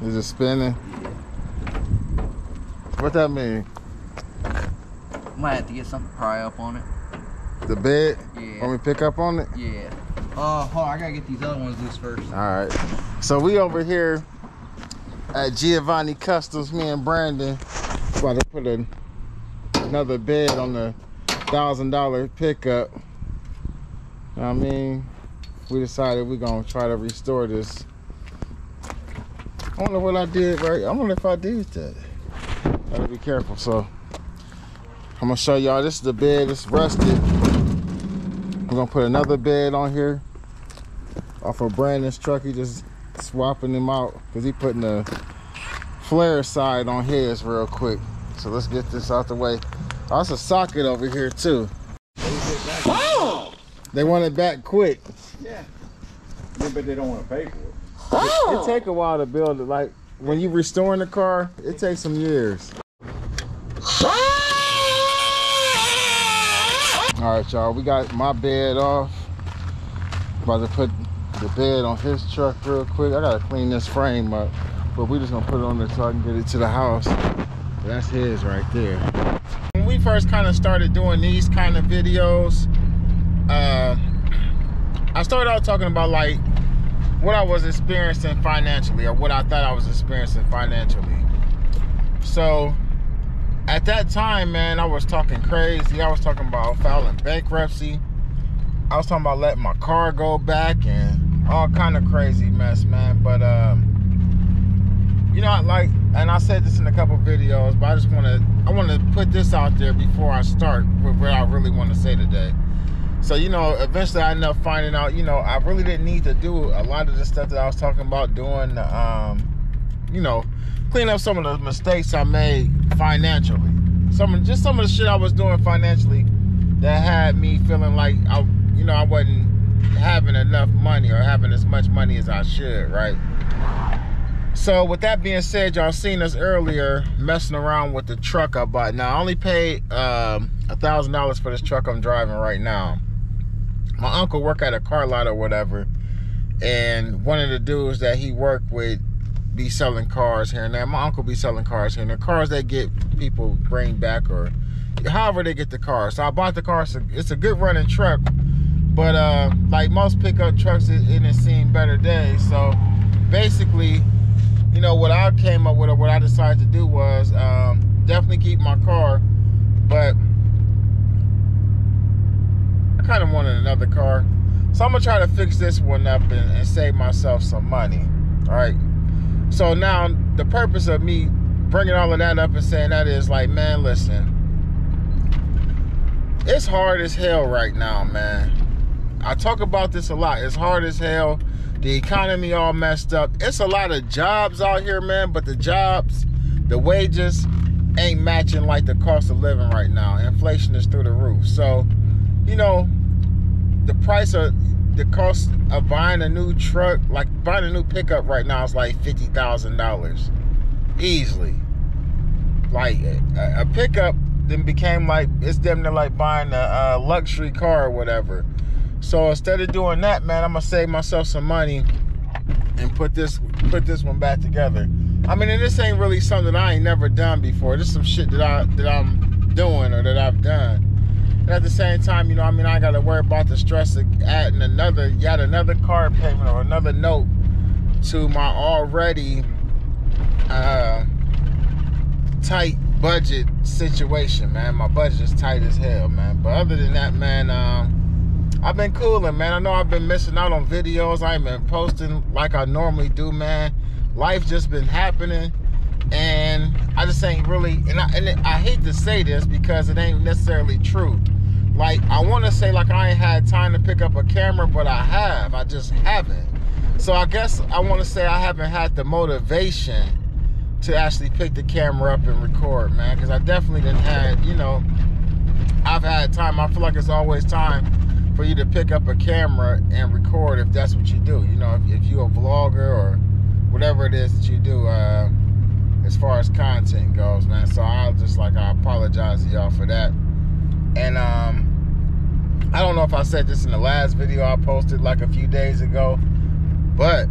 Is it spinning? Yeah. What that mean? Might have to get something to pry up on it. The bed? Yeah. Want me to pick up on it? Yeah. Hold on, I gotta get these other ones loose first. All right. So we over here at Giovanni Customs, me and Brandon, about to put another bed on the $1,000 pickup. I mean, we decided we're gonna try to restore this. I wonder what I did right. I wonder if I did that. Gotta be careful. So I'm gonna show y'all. This is the bed. It's rusted. We're gonna put another bed on here off of Brandon's truck. He just swapping them out because he putting the flare side on his real quick. So let's get this out the way. Oh, that's a socket over here too. They want it back quick. Yeah, but they don't want to pay for it. It take a while to build it. Like when you restoring the car, it takes some years. All right, y'all, we got my bed off. About to put the bed on his truck real quick. I gotta clean this frame up, but we just gonna put it on there so I can get it to the house. That's his right there. When we first kind of started doing these kind of videos, I started out talking about like what I was experiencing financially, or what I thought I was experiencing financially. So at that time, man, I was talking crazy. I was talking about filing bankruptcy. I was talking about letting my car go back and all kind of crazy mess, man. But you know, like, and I said this in a couple videos, but I want to put this out there before I start with what I really want to say today. So, you know, eventually I ended up finding out, you know, I really didn't need to do a lot of the stuff that I was talking about doing, you know, clean up some of the mistakes I made financially. Just some of the shit I was doing financially that had me feeling like I wasn't having enough money or having as much money as I should, right? So with that being said, y'all seen us earlier messing around with the truck I bought. Now I only paid $1,000 for this truck I'm driving right now. My uncle worked at a car lot or whatever, and one of the dudes that he worked with be selling cars here and there. My uncle be selling cars here and there. Cars they get people bring back or however they get the car. So I bought the car. So it's a good running truck, but like most pickup trucks, it didn't seem better days. So basically, you know, what I came up with, or what I decided to do was definitely keep my car, but I kind of wanted another car. So I'm gonna try to fix this one up and save myself some money. All right. So now the purpose of me bringing all of that up and saying that is like, man, listen, it's hard as hell right now, man. I talk about this a lot. It's hard as hell. The economy all messed up. It's a lot of jobs out here, man, but the jobs, the wages ain't matching like the cost of living right now. Inflation is through the roof. So, you know, the cost of buying a new truck, like buying a new pickup right now is like $50,000 easily. Like a pickup then became like, it's damn near like buying a luxury car or whatever. So instead of doing that, man, I'm gonna save myself some money and put this one back together. I mean, and this ain't really something I ain't never done before. This is some shit that I'm doing or that I've done. And at the same time, you know, I mean, I gotta worry about the stress of adding yet another car payment or another note to my already tight budget situation, man. My budget is tight as hell, man. But other than that, man, I've been cooling, man. I know I've been missing out on videos. I ain't been posting like I normally do, man. Life just been happening, and I just ain't really, and I hate to say this because it ain't necessarily true. Like, I want to say like I ain't had time to pick up a camera, but I have. I just haven't. So I guess I want to say I haven't had the motivation to actually pick the camera up and record, man, because I definitely didn't have, you know, I've had time. I feel like it's always time for you to pick up a camera and record if that's what you do. You know, if you're a vlogger or whatever it is that you do as far as content goes, man. So I apologize to y'all for that. And I don't know if I said this in the last video I posted like a few days ago, but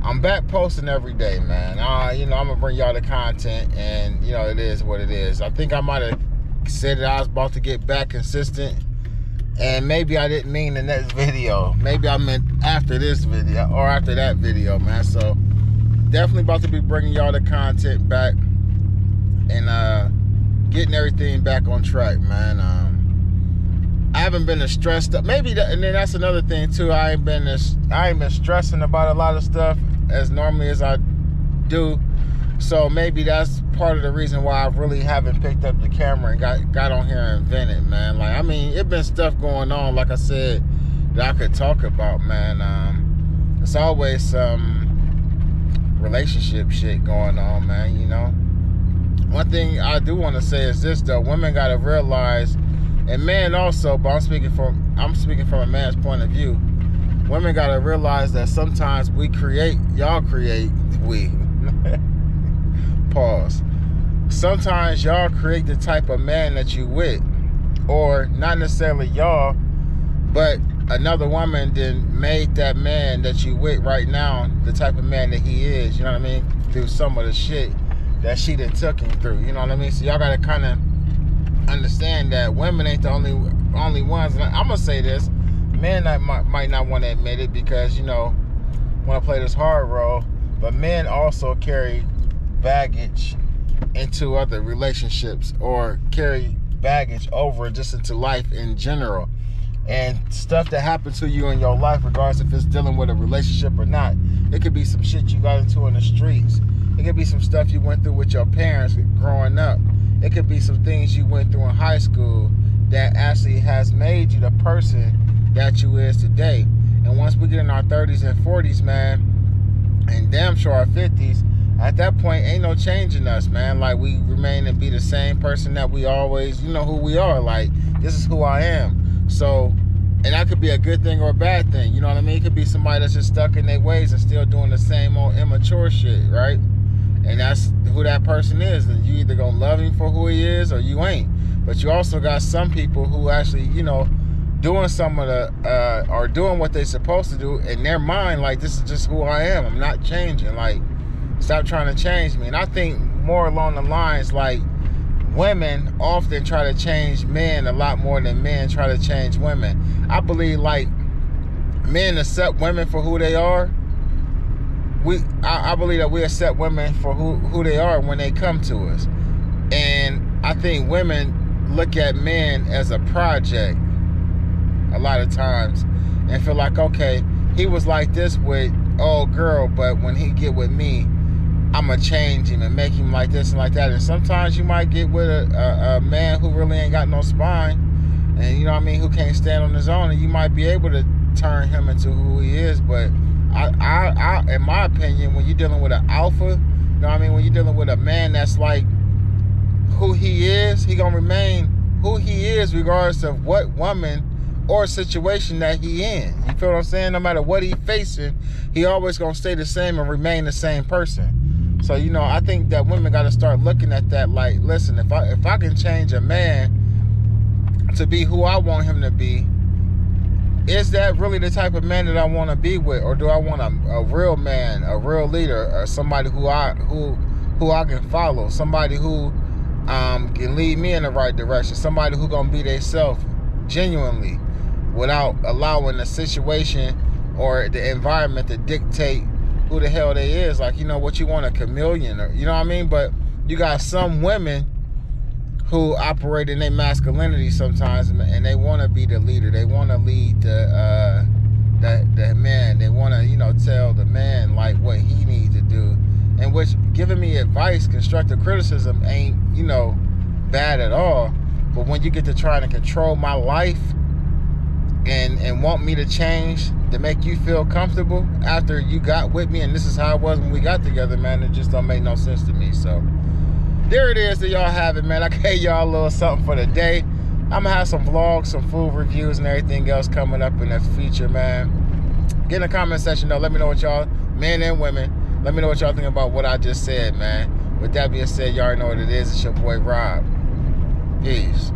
I'm back posting every day, man. I'm gonna bring y'all the content, and it is what it is. I think I might have said that I was about to get back consistent, and maybe I didn't mean the next video. Maybe I meant after this video or after that video, man. So definitely about to be bringing y'all the content back and getting everything back on track, man. I haven't been as stressed up. Maybe and then that's another thing too. I ain't been stressing about a lot of stuff as normally as I do. So maybe that's part of the reason why I really haven't picked up the camera and got on here and vented, man. Like, I mean, it been stuff going on, like I said, that I could talk about, man. It's always some relationship shit going on, man, One thing I do want to say is this, though. Women got to realize, and men also, but I'm speaking from a man's point of view. Women got to realize that sometimes y'all create, pause. Sometimes y'all create the type of man that you with, or not necessarily y'all, but another woman then made that man that you with right now the type of man that he is, you know what I mean, through some of the shit that she done took him through, you know what I mean? So y'all gotta kind of understand that women ain't the only ones. And I'm gonna say this, men might not want to admit it because want to play this hard role, but men also carry baggage into other relationships, or carry baggage over just into life in general, and stuff that happened to you in your life, regardless if it's dealing with a relationship or not. It could be some shit you got into in the streets. It could be some stuff you went through with your parents growing up. It could be some things you went through in high school that actually has made you the person that you is today. And once we get in our 30s and 40s, man, and damn sure our 50s, at that point, ain't no changing us, man. Like, we remain and be the same person that we always, who we are. Like, this is who I am. So, and that could be a good thing or a bad thing. You know what I mean? It could be somebody that's just stuck in their ways and still doing the same old immature shit, right? And that's who that person is. And you either gonna love him for who he is or you ain't. But you also got some people who actually, doing some of the, or doing what they're supposed to do in their mind. Like, this is just who I am. I'm not changing. Like, stop trying to change me. And I think more along the lines, like, women often try to change men a lot more than men try to change women. I believe, like, men accept women for who they are. I believe that we accept women for who they are when they come to us. And I think women look at men as a project a lot of times and feel like, okay, he was like this with old girl, but when he get with me, I'm going to change him and make him like this and like that. And sometimes you might get with a man who really ain't got no spine, and who can't stand on his own, and you might be able to turn him into who he is. But I in my opinion, when you're dealing with an alpha, when you're dealing with a man that's like who he is, he gonna remain who he is regardless of what woman or situation that he in. You feel what I'm saying? No matter what he facing, he always gonna stay the same and remain the same person. So I think that women got to start looking at that like, listen, if I can change a man to be who I want him to be, is that really the type of man that I want to be with, or do I want a real man, a real leader, or somebody who I can follow, somebody who can lead me in the right direction, somebody who gonna be themselves genuinely, without allowing the situation or the environment to dictate who the hell they is. Like, what you want, a chameleon, or you know what I mean? But you got some women who operate in their masculinity sometimes, and they want to be the leader. They want to lead the man. They want to tell the man like what he needs to do. And which, giving me advice, constructive criticism ain't bad at all. But when you get to trying to control my life and want me to change to make you feel comfortable after you got with me, and this is how it was when we got together, man, it just don't make no sense to me. So there it is, that y'all have it, man. I gave y'all a little something for the day. I'm gonna have some vlogs, some food reviews, and everything else coming up in the future, man. Get in the comment section though, let me know what y'all, men and women, let me know what y'all think about what I just said, man. With that being said, y'all already know what it is. It's your boy Rob. Peace.